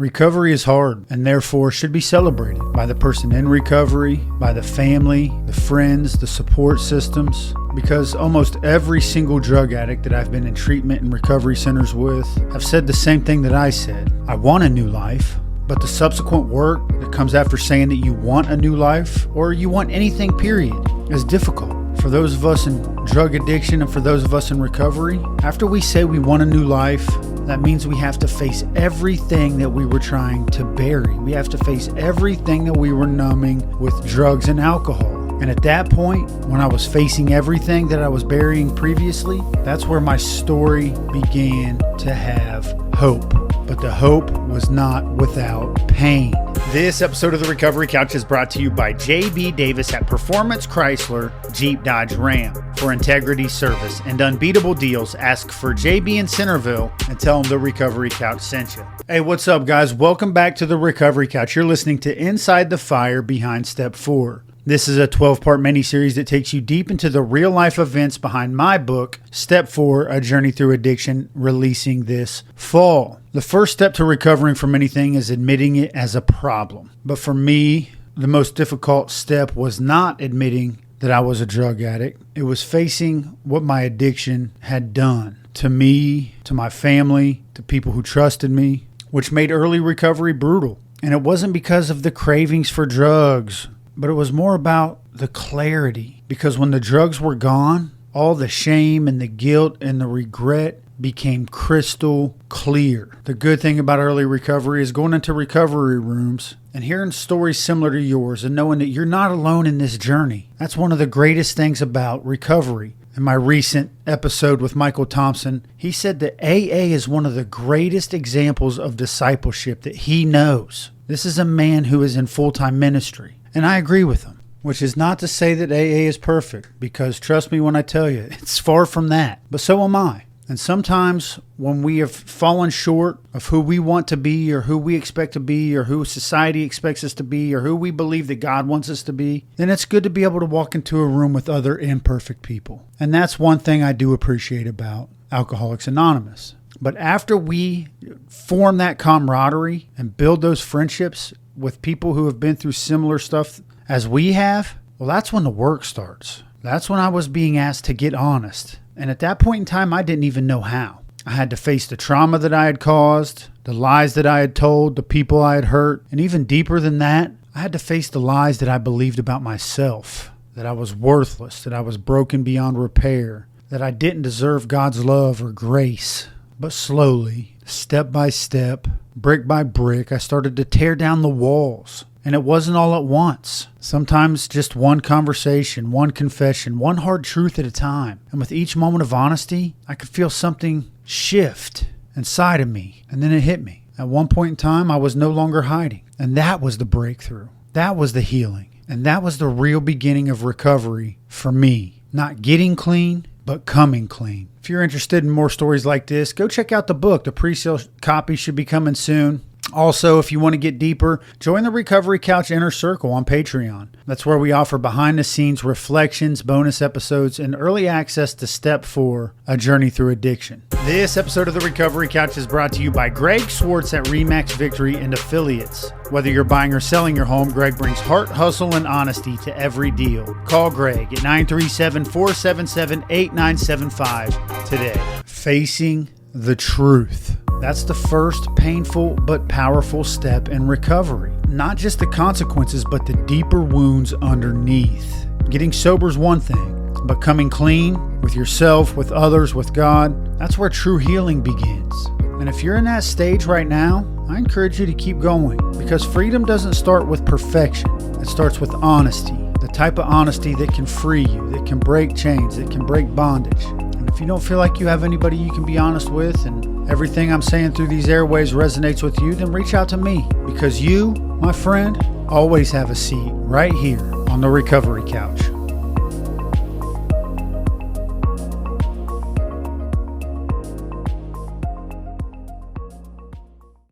Recovery is hard and therefore should be celebrated by the person in recovery, by the family, the friends, the support systems, because almost every single drug addict that I've been in treatment and recovery centers with have said the same thing that I said. I want a new life, but the subsequent work that comes after saying that you want a new life or you want anything, period, is difficult. For those of us in drug addiction and for those of us in recovery, after we say we want a new life, that means we have to face everything that we were trying to bury. We have to face everything that we were numbing with drugs and alcohol. And at that point, when I was facing everything that I was burying previously, that's where my story began to have hope. But the hope was not without pain. This episode of the Recovery Couch is brought to you by J.B. Davis at Performance Chrysler Jeep Dodge Ram. For integrity, service, and unbeatable deals, ask for J.B. in Centerville and tell them the Recovery Couch sent you. Hey, what's up, guys? Welcome back to the Recovery Couch. You're listening to Inside the Fire Behind Step 4. This is a 12-part miniseries that takes you deep into the real-life events behind my book, Step 4, A Journey Through Addiction, releasing this fall. The first step to recovering from anything is admitting it as a problem. But for me, the most difficult step was not admitting that I was a drug addict. It was facing what my addiction had done to me, to my family, to people who trusted me, which made early recovery brutal. And it wasn't because of the cravings for drugs, but it was more about the clarity. Because when the drugs were gone, all the shame and the guilt and the regret became crystal clear. The good thing about early recovery is going into recovery rooms and hearing stories similar to yours and knowing that you're not alone in this journey. That's one of the greatest things about recovery. In my recent episode with Michael Thompson, he said that AA is one of the greatest examples of discipleship that he knows. This is a man who is in full-time ministry. And I agree with him, which is not to say that AA is perfect, because trust me when I tell you, it's far from that. But so am I. And sometimes when we have fallen short of who we want to be or who we expect to be or who society expects us to be or who we believe that God wants us to be, then it's good to be able to walk into a room with other imperfect people. And that's one thing I do appreciate about Alcoholics Anonymous. But after we form that camaraderie and build those friendships with people who have been through similar stuff as we have, well, that's when the work starts. That's when I was being asked to get honest. And at that point in time, I didn't even know how. I had to face the trauma that I had caused, the lies that I had told, the people I had hurt, and even deeper than that, I had to face the lies that I believed about myself, that I was worthless, that I was broken beyond repair, that I didn't deserve God's love or grace. But slowly, step by step, brick by brick, I started to tear down the walls. And it wasn't all at once. Sometimes just one conversation, one confession, one hard truth at a time. And with each moment of honesty, I could feel something shift inside of me. And then it hit me. At one point in time, I was no longer hiding. And that was the breakthrough. That was the healing. And that was the real beginning of recovery for me. Not getting clean, but coming clean. If you're interested in more stories like this, go check out the book. The pre-sale copy should be coming soon. Also, if you want to get deeper, join the Recovery Couch Inner Circle on Patreon. That's where we offer behind-the-scenes reflections, bonus episodes, and early access to Step 4, A Journey Through Addiction. This episode of the Recovery Couch is brought to you by Greg Swartz at Remax Victory and Affiliates. Whether you're buying or selling your home, Greg brings heart, hustle, and honesty to every deal. Call Greg at 937-477-8975 today. Facing the truth. That's the first painful but powerful step in recovery. Not just the consequences, but the deeper wounds underneath. Getting sober is one thing, but coming clean with yourself, with others, with God, that's where true healing begins. And if you're in that stage right now, I encourage you to keep going, because freedom doesn't start with perfection. It starts with honesty, the type of honesty that can free you, that can break chains, that can break bondage. And if you don't feel like you have anybody you can be honest with and everything I'm saying through these airways resonates with you, then reach out to me, because you, my friend, always have a seat right here on the Recovery Couch.